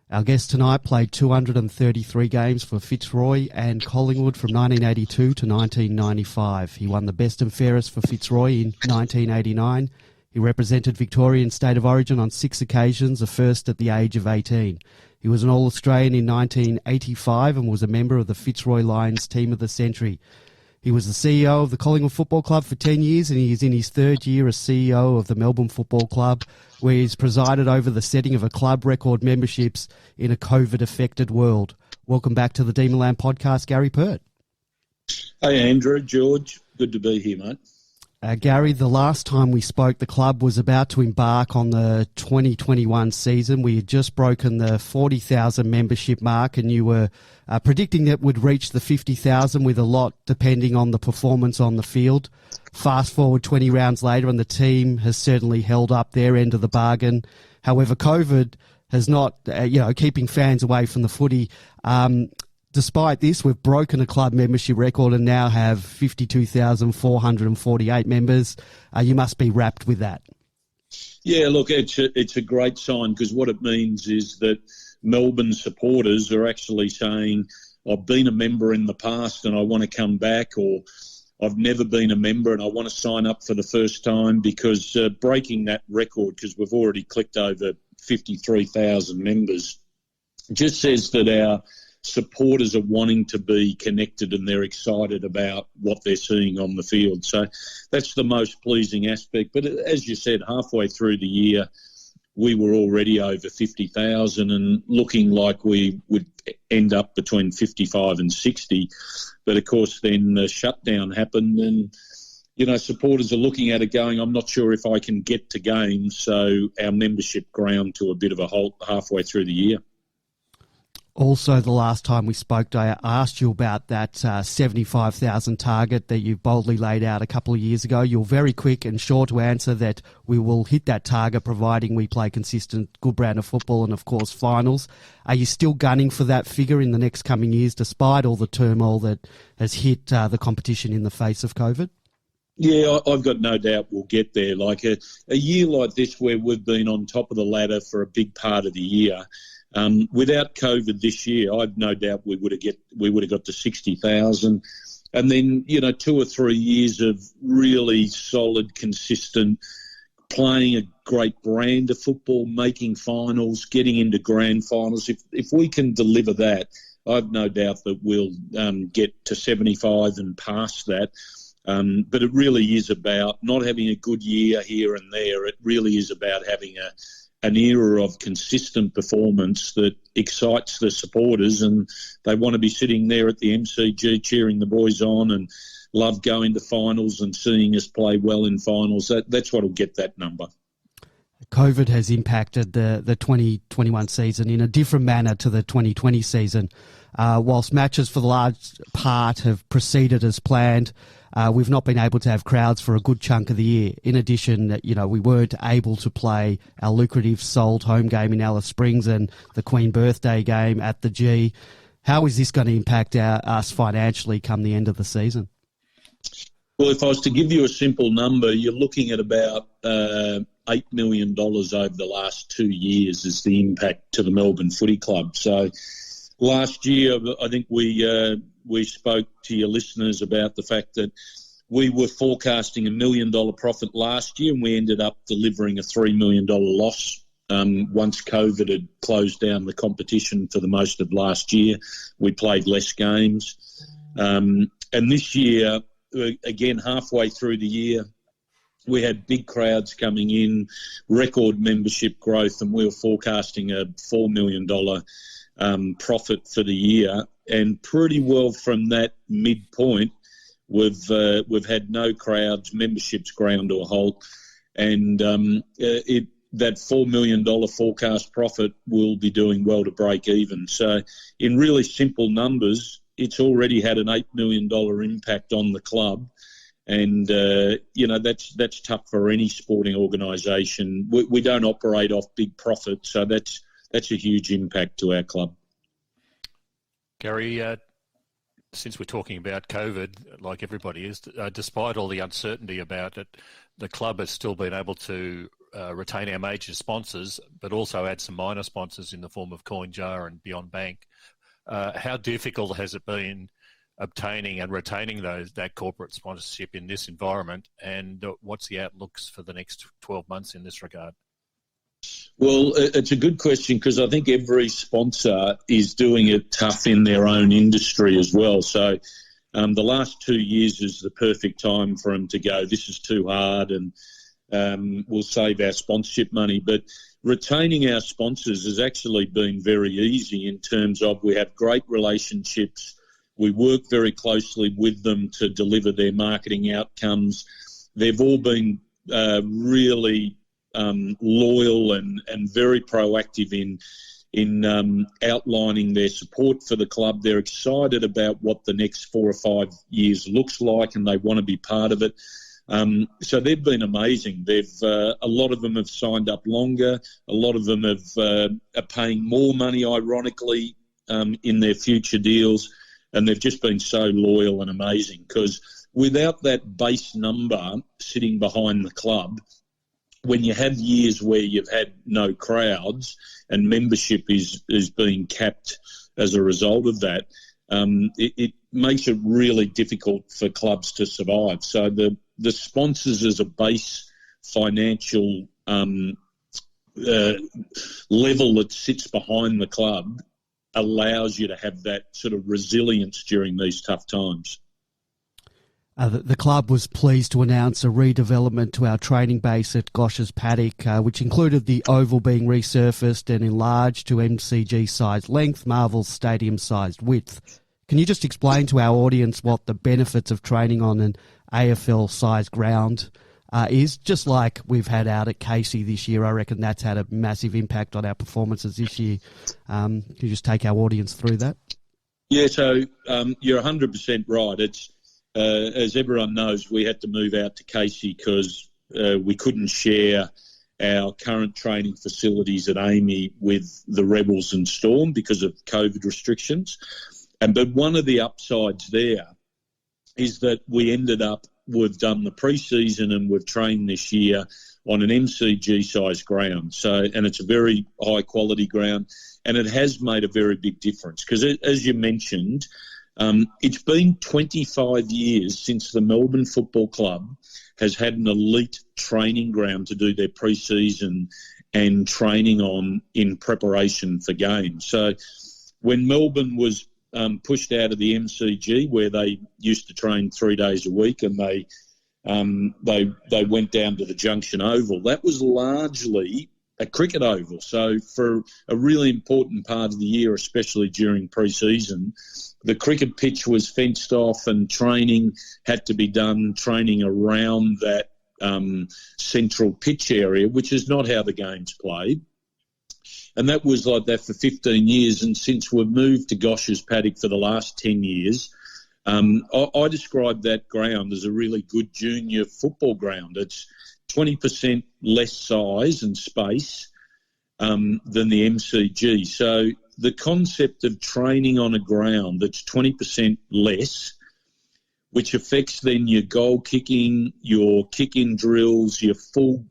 Our guest tonight played 233 games for Fitzroy and Collingwood from 1982 to 1995. He won the best and fairest for Fitzroy in 1989. He represented Victorian State of Origin on 6 occasions, the first at the age of 18. He was an All-Australian in 1985 and was a member of the Fitzroy Lions Team of the Century. He was the CEO of the Collingwood Football Club for 10 years, and he is in his third year as CEO of the Melbourne Football Club, where he's presided over the setting of a club record memberships in a COVID-affected world. Welcome back to the Demonland podcast, Gary Pert. Hey, Andrew, George. Good to be here, mate. Gary, the last time we spoke, the club was about to embark on the 2021 season. We had just broken the 40,000 membership mark, and you were predicting that would reach the 50,000 with a lot depending on the performance on the field. Fast forward 20 rounds later, and the team has certainly held up their end of the bargain. However, COVID has not, keeping fans away from the footy. Despite this, we've broken a club membership record and now have 52,448 members. You must be wrapped with that. Yeah, look, it's a great sign, because what it means is that Melbourne supporters are actually saying, I've been a member in the past and I want to come back, or I've never been a member and I want to sign up for the first time, because breaking that record, because we've already clicked over 53,000 members, just says that our supporters are wanting to be connected and they're excited about what they're seeing on the field. So that's the most pleasing aspect. But as you said, halfway through the year, we were already over 50,000 and looking like we would end up between 55 and 60. But of course, then the shutdown happened and, supporters are looking at it going, I'm not sure if I can get to games. So our membership ground to a bit of a halt halfway through the year. Also, the last time we spoke, I asked you about that 75,000 target that you boldly laid out a couple of years ago. You're very quick and sure to answer that we will hit that target providing we play consistent, good brand of football and, of course, finals. Are you still gunning for that figure in the next coming years, despite all the turmoil that has hit the competition in the face of COVID? Yeah, I've got no doubt we'll get there. Like a year like this where we've been on top of the ladder for a big part of the year, without COVID this year, I've no doubt we would have got to 60,000, and then 2 or 3 years of really solid, consistent playing a great brand of football, making finals, getting into grand finals. If we can deliver that, I've no doubt that we'll get to 75 and past that. But it really is about not having a good year here and there. It really is about having an era of consistent performance that excites the supporters, and they want to be sitting there at the MCG cheering the boys on and love going to finals and seeing us play well in finals. That's what will get that number. COVID has impacted the 2021 season in a different manner to the 2020 season. Whilst matches for the large part have proceeded as planned, we've not been able to have crowds for a good chunk of the year. In addition, we weren't able to play our lucrative sold home game in Alice Springs and the Queen Birthday game at the G. How is this going to impact us financially come the end of the season? Well, if I was to give you a simple number, you're looking at about $8 million over the last 2 years as the impact to the Melbourne Footy Club. So last year, I think we spoke to your listeners about the fact that we were forecasting $1 million profit last year, and we ended up delivering a $3 million loss once COVID had closed down the competition for the most of last year. We played less games. And this year, again, halfway through the year, we had big crowds coming in, record membership growth, and we were forecasting a $4 million profit for the year. And pretty well from that midpoint, we've had no crowds, memberships ground to a halt, and that $4 million forecast profit will be doing well to break even. So in really simple numbers, it's already had an $8 million impact on the club. And, that's tough for any sporting organisation. We don't operate off big profit, so that's a huge impact to our club. Gary, since we're talking about COVID, like everybody is, despite all the uncertainty about it, the club has still been able to retain our major sponsors, but also add some minor sponsors in the form of Coin-Jar and Beyond Bank. How difficult has it been obtaining and retaining that corporate sponsorship in this environment, and what's the outlooks for the next 12 months in this regard? Well, it's a good question because I think every sponsor is doing it tough in their own industry as well. So the last 2 years is the perfect time for them to go, this is too hard and we'll save our sponsorship money. But retaining our sponsors has actually been very easy in terms of we have great relationships. We work very closely with them to deliver their marketing outcomes. They've all been really loyal and very proactive in outlining their support for the club. They're excited about what the next 4 or 5 years looks like, and they want to be part of it. So they've been amazing. A lot of them have signed up longer. A lot of them are paying more money, ironically, in their future deals. And they've just been so loyal and amazing because without that base number sitting behind the club, when you have years where you've had no crowds and membership is being capped as a result of that, it makes it really difficult for clubs to survive. So the sponsors as a base financial level that sits behind the club allows you to have that sort of resilience during these tough times. The club was pleased to announce a redevelopment to our training base at 𝗠𝗲𝗱𝗶𝗶, which included the oval being resurfaced and enlarged to MCG-sized length, Marvel's stadium-sized width. Can you just explain to our audience what the benefits of training on an AFL-sized ground is? Just like we've had out at Casey this year, I reckon that's had a massive impact on our performances this year. Can you just take our audience through that? Yeah, so you're 100% right. It's as everyone knows, we had to move out to Casey because we couldn't share our current training facilities at AAMI with the Rebels and Storm because of COVID restrictions. But one of the upsides there is that we've done the pre-season and we've trained this year on an MCG-sized ground. And it's a very high-quality ground, and it has made a very big difference because, as you mentioned, it's been 25 years since the Melbourne Football Club has had an elite training ground to do their pre-season and training on in preparation for games. So when Melbourne was pushed out of the MCG, where they used to train 3 days a week, and they went down to the Junction Oval, that was largely a cricket oval. So for a really important part of the year, especially during pre-season, the cricket pitch was fenced off and training had to be done, training around that central pitch area, which is not how the game's played. And that was like that for 15 years. And since we've moved to 𝗠𝗲𝗱𝗶𝗶 for the last 10 years, I describe that ground as a really good junior football ground. It's 20% less size and space than the MCG. So the concept of training on a ground that's 20% less, which affects then your goal kicking, your kick-in drills, your full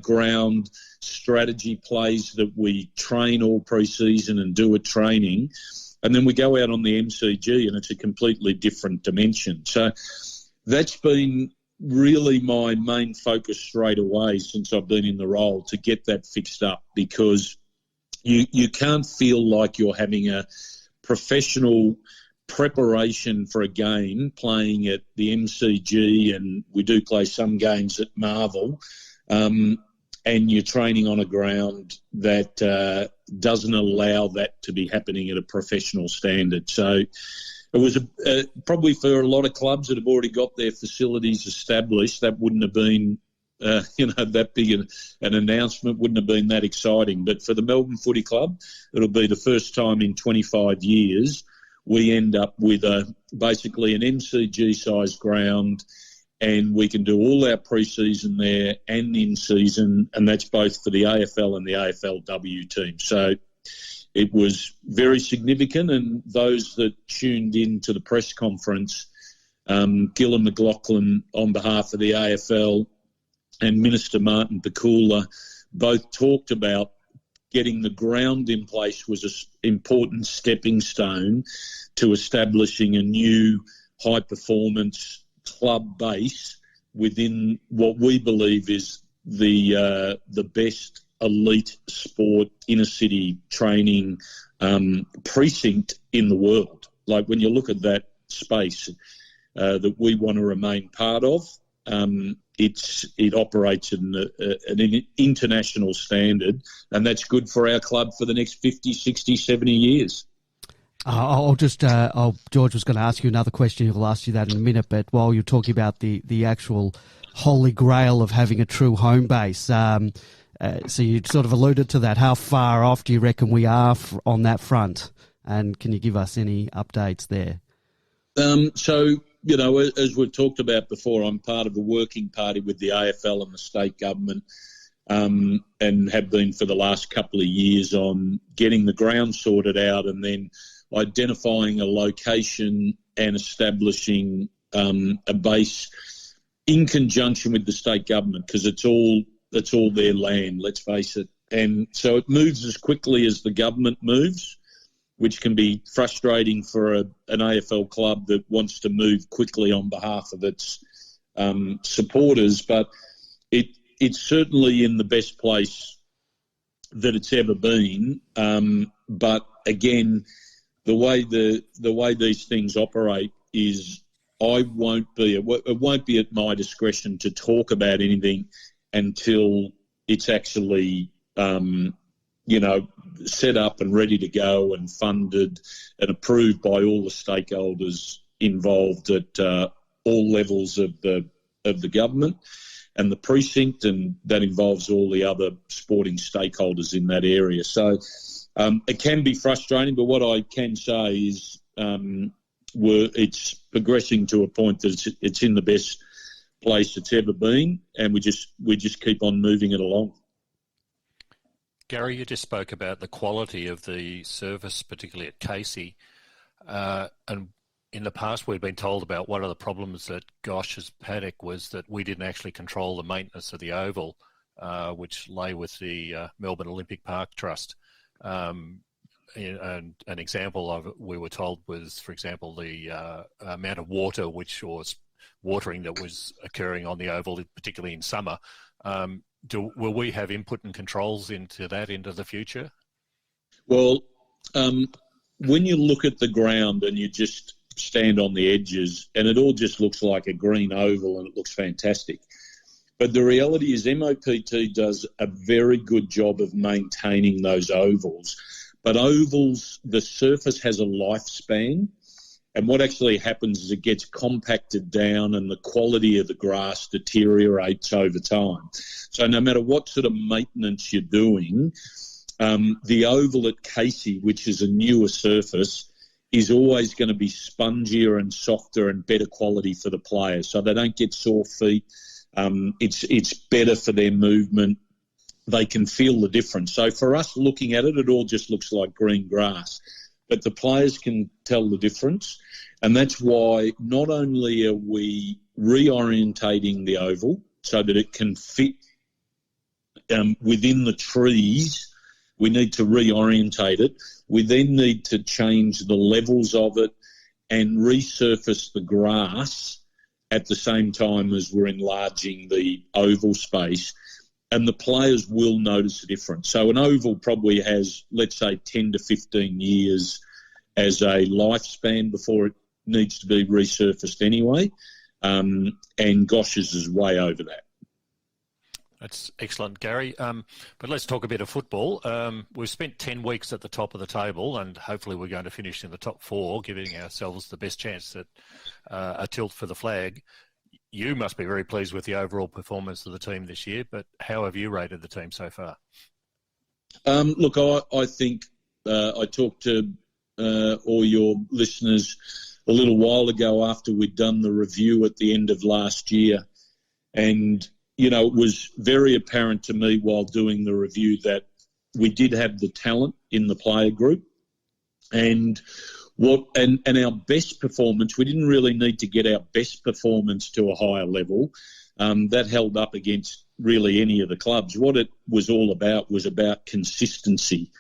ground strategy plays that we train all pre-season and do at training, and then we go out on the MCG and it's a completely different dimension. So that's been really my main focus straight away since I've been in the role, to get that fixed up, because you can't feel like you're having a professional preparation for a game playing at the MCG, and we do play some games at Marvel, and you're training on a ground that doesn't allow that to be happening at a professional standard. So it was probably for a lot of clubs that have already got their facilities established, that wouldn't have been, that big an announcement, wouldn't have been that exciting. But for the Melbourne Footy Club, it'll be the first time in 25 years we end up with basically an MCG-sized ground, and we can do all our pre-season there and in-season, and that's both for the AFL and the AFLW team. So it was very significant, and those that tuned in to the press conference, Gillon McLachlan on behalf of the AFL and Minister Martin Pakula both talked about getting the ground in place was an important stepping stone to establishing a new high-performance club base within what we believe is the best elite sport inner-city training precinct in the world. Like, when you look at that space that we want to remain part of, it operates at an international standard, and that's good for our club for the next 50, 60, 70 years. George was going to ask you another question. He'll ask you that in a minute, but while you're talking about the actual holy grail of having a true home base, so you sort of alluded to that. How far off do you reckon we are on that front? And can you give us any updates there? So, you know, as we've talked about before, I'm part of a working party with the AFL and the state government, and have been for the last couple of years on getting the ground sorted out and then identifying a location and establishing a base in conjunction with the state government, because it's all their land, let's face it. And so it moves as quickly as the government moves, which can be frustrating for an AFL club that wants to move quickly on behalf of its supporters. But it's certainly in the best place that it's ever been. But again, the way these things operate is it won't be at my discretion to talk about anything until it's actually set up and ready to go and funded and approved by all the stakeholders involved at all levels of the government and the precinct, and that involves all the other sporting stakeholders in that area. So it can be frustrating, but what I can say is it's progressing to a point that it's in the best place it's ever been, and we just keep on moving it along. Gary, you just spoke about the quality of the service, particularly at 𝗙cie, and in the past we've been told about one of the problems at 𝗟𝗶𝘀𝘁𝗁 paddock was that we didn't actually control the maintenance of the oval, which lay with the Melbourne Olympic Park Trust. And an example of it we were told was, for example, the amount of water watering that was occurring on the oval, particularly in summer. Will we have input and controls into that into the future? Well, when you look at the ground and you just stand on the edges, and it all just looks like a green oval and it looks fantastic. But the reality is MOPT does a very good job of maintaining those ovals. But ovals, the surface has a lifespan, and what actually happens is it gets compacted down and the quality of the grass deteriorates over time. So no matter what sort of maintenance you're doing, the oval at 𝗙cie, which is a newer surface, is always going to be spongier and softer and better quality for the players, so they don't get sore feet. It's better for their movement. They can feel the difference. So for us looking at it, it all just looks like green grass. But the players can tell the difference, and that's why not only are we reorientating the oval so that it can fit within the trees, we need to reorientate it. We then need to change the levels of it and resurface the grass at the same time as we're enlarging the oval space, and the players will notice a difference. So an oval probably has, let's say, 10 to 15 years as a lifespan before it needs to be resurfaced anyway, and 𝗟𝗄𝗁𝗁𝗏 is way over that. That's excellent, Gary. But let's talk a bit of football. We've spent 10 weeks at the top of the table, and hopefully we're going to finish in the top 4, giving ourselves the best chance at a tilt for the flag. You must be very pleased with the overall performance of the team this year, but how have you rated the team so far? Look, I think I talked to all your listeners a little while ago after we'd done the review at the end of last year, and it was very apparent to me while doing the review that we did have the talent in the player group, and our best performance, we didn't really need to get our best performance to a higher level. that held up against really any of the clubs. What it was all about was about consistency.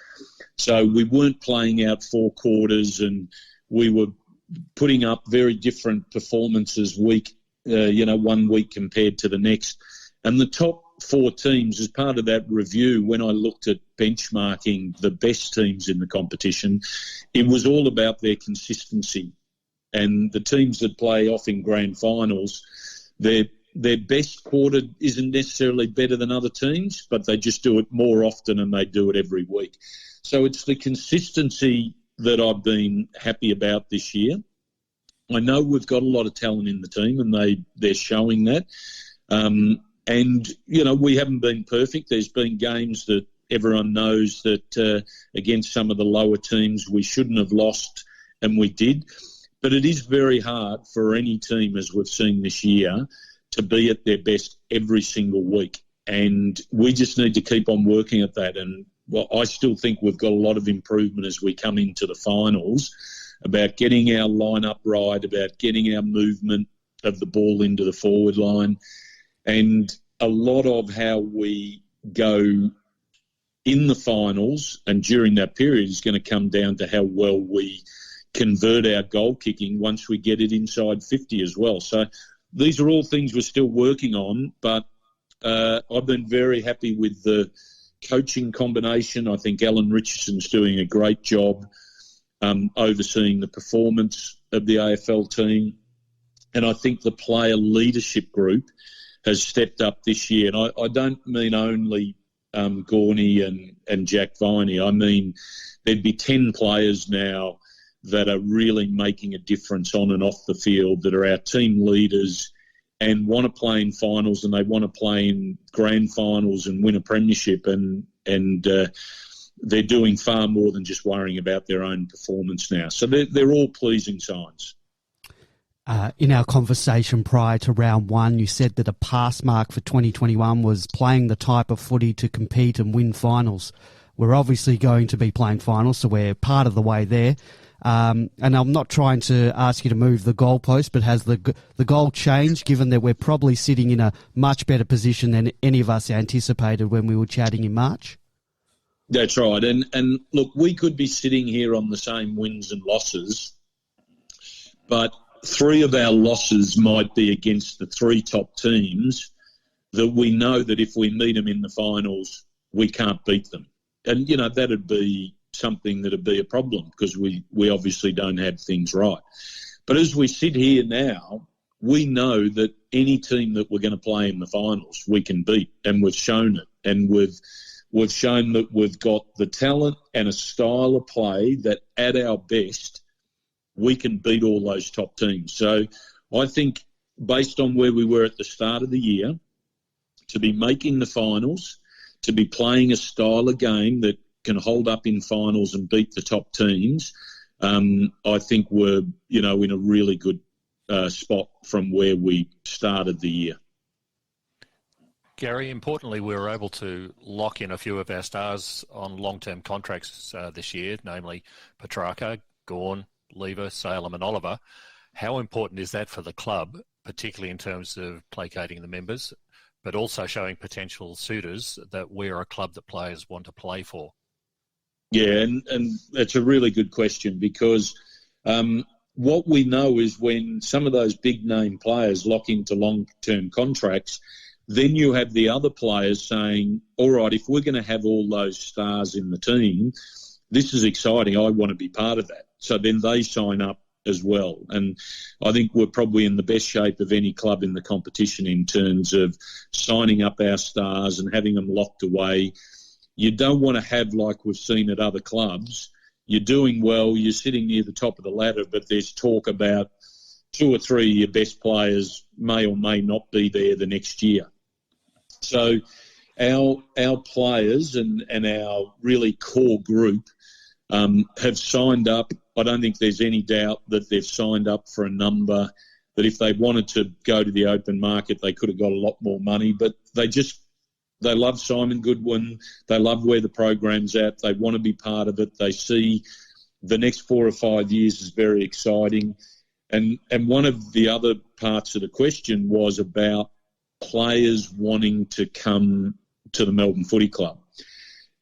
So we weren't playing out 4 quarters, and we were putting up very different performances one week compared to the next. And the top 4 teams, as part of that review, when I looked at benchmarking the best teams in the competition, it was all about their consistency. And the teams that play off in grand finals, their best quarter isn't necessarily better than other teams, but they just do it more often and they do it every week. So it's the consistency that I've been happy about this year. I know we've got a lot of talent in the team, and they're showing that. And, we haven't been perfect. There's been games that everyone knows that against some of the lower teams we shouldn't have lost, and we did. But it is very hard for any team, as we've seen this year, to be at their best every single week. And we just need to keep on working at that. And I still think we've got a lot of improvement as we come into the finals, about getting our lineup right, about getting our movement of the ball into the forward line. And a lot of how we go in the finals and during that period is going to come down to how well we convert our goal kicking once we get it inside 50 as well. So these are all things we're still working on, but I've been very happy with the coaching combination. I think Alan Richardson's doing a great job overseeing the performance of the AFL team. And I think the player leadership group has stepped up this year. And I don't mean only 𝗟𝗶𝘀𝘁𝗲 and Jack Viney. I mean, there'd be 10 players now that are really making a difference on and off the field, that are our team leaders and want to play in finals, and they want to play in grand finals and win a premiership. And they're doing far more than just worrying about their own performance now. So they're all pleasing signs. In our conversation prior to round 1, you said that a pass mark for 2021 was playing the type of footy to compete and win finals. We're obviously going to be playing finals, so we're part of the way there. And I'm not trying to ask you to move the goalpost, but has the goal changed, given that we're probably sitting in a much better position than any of us anticipated when we were chatting in March? That's right. And look, we could be sitting here on the same wins and losses, but 3 of our losses might be against the 3 top teams that we know that if we meet them in the finals, we can't beat them. And, that'd be something that'd be a problem, because we obviously don't have things right. But as we sit here now, we know that any team that we're going to play in the finals, we can beat, and we've shown it. And we've shown that we've got the talent and a style of play that at our best, we can beat all those top teams. So I think, based on where we were at the start of the year, to be making the finals, to be playing a style of game that can hold up in finals and beat the top teams, I think we're, in a really good spot from where we started the year. Gary, importantly, we were able to lock in a few of our stars on long-term contracts this year, namely Petrarca, Gawn, Lever, Salem and Oliver. How important is that for the club, particularly in terms of placating the members, but also showing potential suitors that we're a club that players want to play for? Yeah, and that's a really good question, because what we know is when some of those big-name players lock into long-term contracts, then you have the other players saying, all right, if we're going to have all those stars in the team, this is exciting, I want to be part of that. So then they sign up as well. And I think we're probably in the best shape of any club in the competition in terms of signing up our stars and having them locked away. You don't want to have, like we've seen at other clubs, you're doing well, you're sitting near the top of the ladder, but there's talk about 2 or 3 of your best players may or may not be there the next year. So our players and our really core group have signed up. I don't think there's any doubt that they've signed up for a number that if they wanted to go to the open market, they could have got a lot more money. But they love Simon Goodwin. They love where the program's at. They want to be part of it. They see the next 4 or 5 years as very exciting. And one of the other parts of the question was about players wanting to come to the Melbourne Footy Club.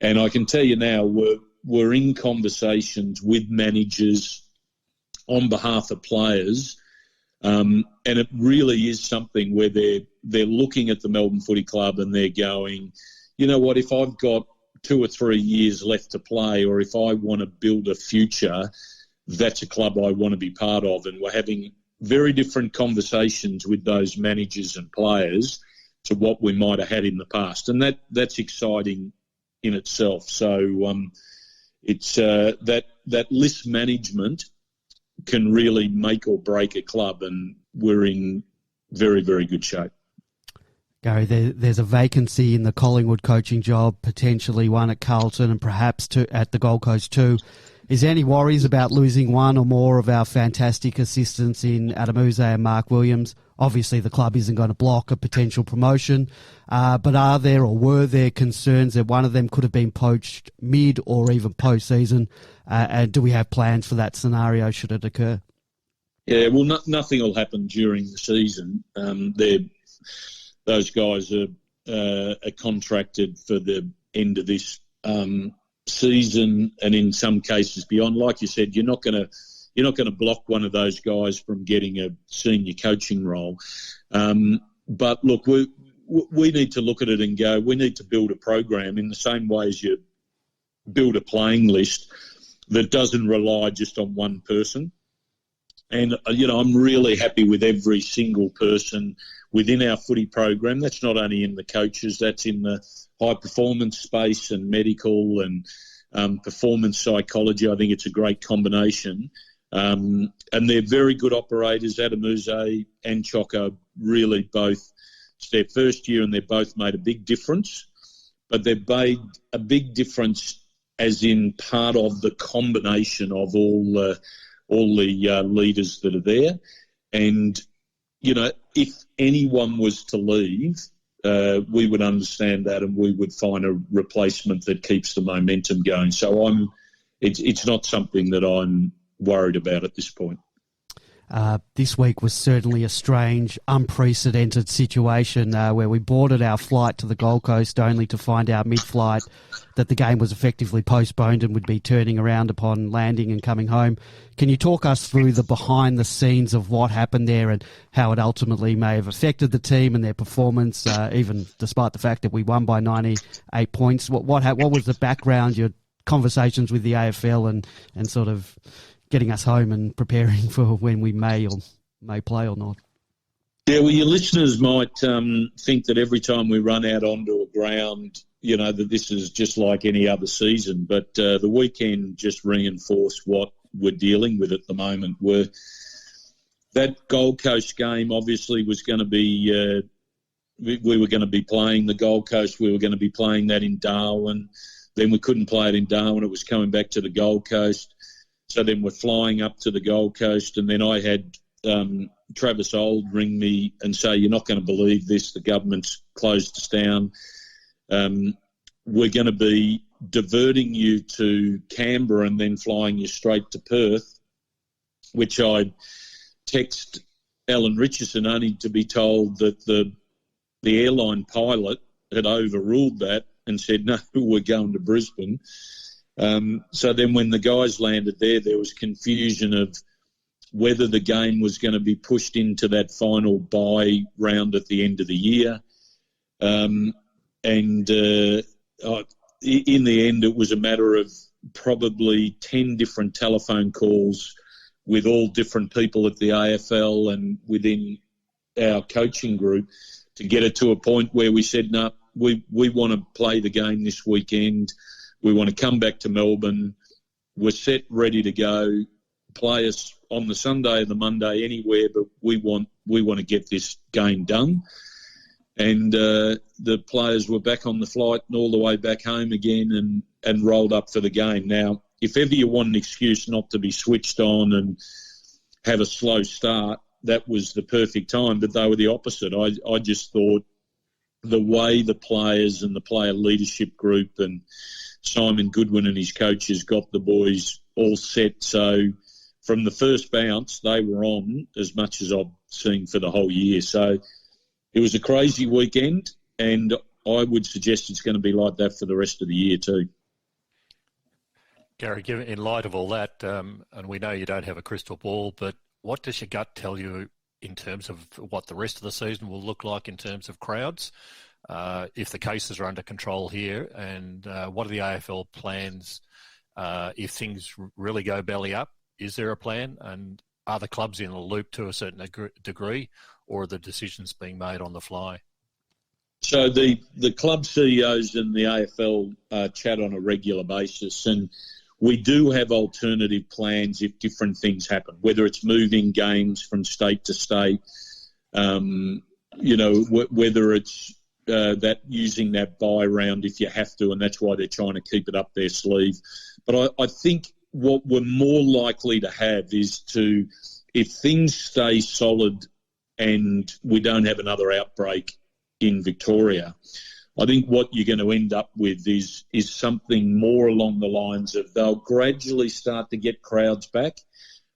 And I can tell you now, we're in conversations with managers on behalf of players, and it really is something where they're looking at the Melbourne Footy Club and they're going, you know what, if I've got 2 or 3 years left to play, or if I want to build a future, that's a club I want to be part of. And we're having very different conversations with those managers and players to what we might have had in the past. And that's exciting in itself. So it's that list management can really make or break a club, and we're in very, very good shape. Gary, there's a vacancy in the Collingwood coaching job, potentially one at Carlton and perhaps at the Gold Coast too. Is there any worries about losing one or more of our fantastic assistants in 𝗟𝗶𝘀𝘁𝗏 and Mark Williams? Obviously, the club isn't going to block a potential promotion, but are there or were there concerns that one of them could have been poached mid or even post-season? And do we have plans for that scenario should it occur? Yeah, well, nothing will happen during the season. Those guys are contracted for the end of this season, and in some cases beyond. Like you said, you're not going to block one of those guys from getting a senior coaching role. But look, we need to look at it and go, we need to build a program in the same way as you build a playing list that doesn't rely just on one person. And, I'm really happy with every single person within our footy program. That's not only in the coaches, that's in the high performance space and medical and performance psychology. I think it's a great combination. And they're very good operators. 𝗟𝗏𝘀𝘁𝗏 and 𝗟𝗏𝗀𝘀𝗁 really both, it's their first year and they've both made a big difference. But they've made a big difference as in part of the combination of all the leaders that are there. And, if anyone was to leave, we would understand that and we would find a replacement that keeps the momentum going. So it's not something that I'm worried about at this point. This week was certainly a strange, unprecedented situation where we boarded our flight to the Gold Coast only to find out mid-flight that the game was effectively postponed and would be turning around upon landing and coming home. Can you talk us through the behind the scenes of what happened there and how it ultimately may have affected the team and their performance, even despite the fact that we won by 98 points? What was the background, your conversations with the AFL and sort of getting us home and preparing for when we may play or not? Yeah, well, your listeners might think that every time we run out onto a ground, that this is just like any other season. But the weekend just reinforced what we're dealing with at the moment. That Gold Coast game obviously was going to be, we were going to be playing the Gold Coast. We were going to be playing that in Darwin. Then we couldn't play it in Darwin. It was coming back to the Gold Coast. So then we're flying up to the Gold Coast, and then I had Travis Old ring me and say, you're not going to believe this, the government's closed us down. We're going to be diverting you to Canberra and then flying you straight to Perth, which I text Alan Richardson only to be told that the airline pilot had overruled that and said, no, we're going to Brisbane. So then when the guys landed there was confusion of whether the game was going to be pushed into that final bye round at the end of the year. In the end, it was a matter of probably 10 different telephone calls with all different people at the AFL and within our coaching group to get it to a point where we said, no, we want to play the game this weekend. We want to come back to Melbourne. We're set, ready to go. Play us on the Sunday or the Monday anywhere, but we want to get this game done. And the players were back on the flight and all the way back home again and rolled up for the game. Now, if ever you want an excuse not to be switched on and have a slow start, that was the perfect time, but they were the opposite. I just thought the way the players and the player leadership group and Simon Goodwin and his coaches got the boys all set. So from the first bounce, they were on as much as I've seen for the whole year. So It was a crazy weekend, and I would suggest it's going to be like that for the rest of the year too. Gary, in light of all that, and we know you don't have a crystal ball, but what does your gut tell you in terms of what the rest of the season will look like in terms of crowds? If the cases are under control here, and what are the AFL plans if things really go belly up? Is there a plan, and are the clubs in a loop to a certain degree, or are the decisions being made on the fly? So the club CEOs and the AFL chat on a regular basis, and we do have alternative plans if different things happen, whether it's moving games from state to state, whether it's that using that bye round if you have to, and that's why they're trying to keep it up their sleeve. But I think what we're more likely to have is if things stay solid and we don't have another outbreak in Victoria, I think what you're going to end up with is something more along the lines of they'll gradually start to get crowds back.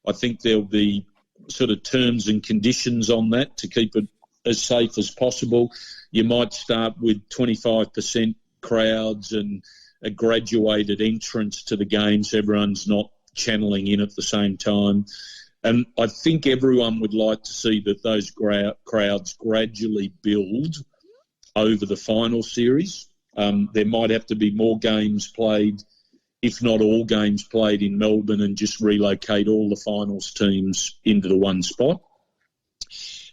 I think there'll be sort of terms and conditions on that to keep it as safe as possible. You might start with 25% crowds and a graduated entrance to the games. So everyone's not channeling in at the same time. And I think everyone would like to see that those crowds gradually build over the final series. There might have to be more games played, if not all games played in Melbourne, and just relocate all the finals teams into the one spot.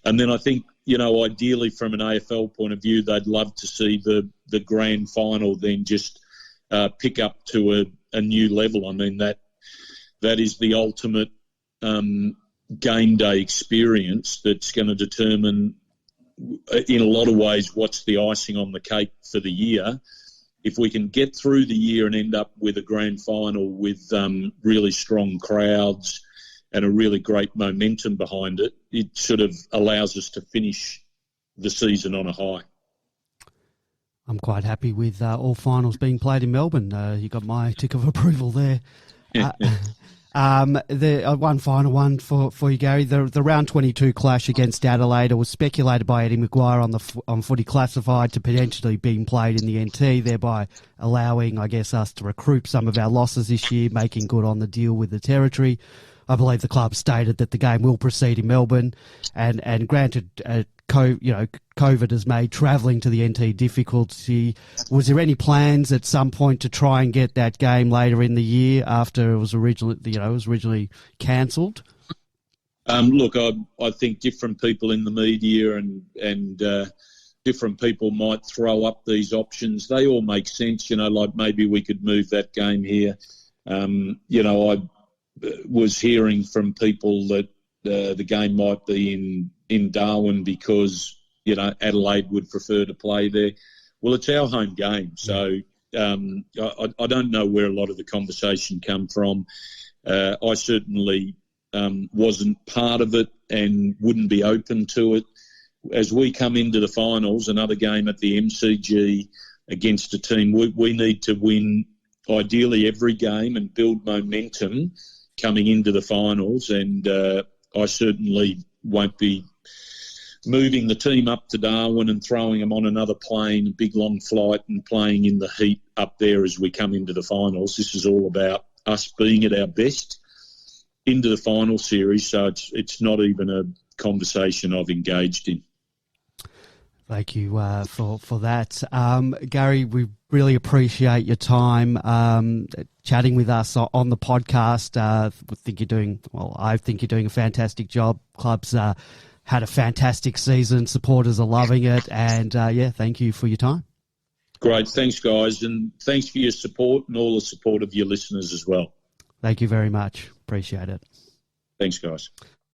And then I think, ideally from an AFL point of view, they'd love to see the grand final then just pick up to a new level. I mean, that is the ultimate game day experience that's going to determine, in a lot of ways, what's the icing on the cake for the year. If we can get through the year and end up with a grand final with really strong crowds and a really great momentum behind it, it sort of allows us to finish the season on a high. I'm quite happy with all finals being played in Melbourne. You got my tick of approval there. One final one for you, Gary. The round 22 clash against Adelaide, it was speculated by Eddie McGuire on Footy Classified to potentially being played in the NT, thereby allowing, I guess, us to recoup some of our losses this year, making good on the deal with the Territory. I believe the club stated that the game will proceed in Melbourne, and granted, COVID has made travelling to the NT difficult. Was there any plans at some point to try and get that game later in the year after it was originally cancelled? Look, I think different people in the media and different people might throw up these options. They all make sense, like maybe we could move that game here. I was hearing from people that the game might be in Darwin because, Adelaide would prefer to play there. Well, it's our home game, so I don't know where a lot of the conversation come from. I certainly wasn't part of it and wouldn't be open to it. As we come into the finals, another game at the MCG against a team, we need to win ideally every game and build momentum coming into the finals, and I certainly won't be moving the team up to Darwin and throwing them on another plane, a big long flight, and playing in the heat up there as we come into the finals. This is all about us being at our best into the final series, so it's not even a conversation I've engaged in. Think you for that. Gary, we really appreciate your time chatting with us on the podcast. I think you're doing a fantastic job. Clubs had a fantastic season. Supporters are loving it. And, thank you for your time. Great. Thanks, guys. And thanks for your support and all the support of your listeners as well. Thank you very much. Appreciate it. Thanks, guys.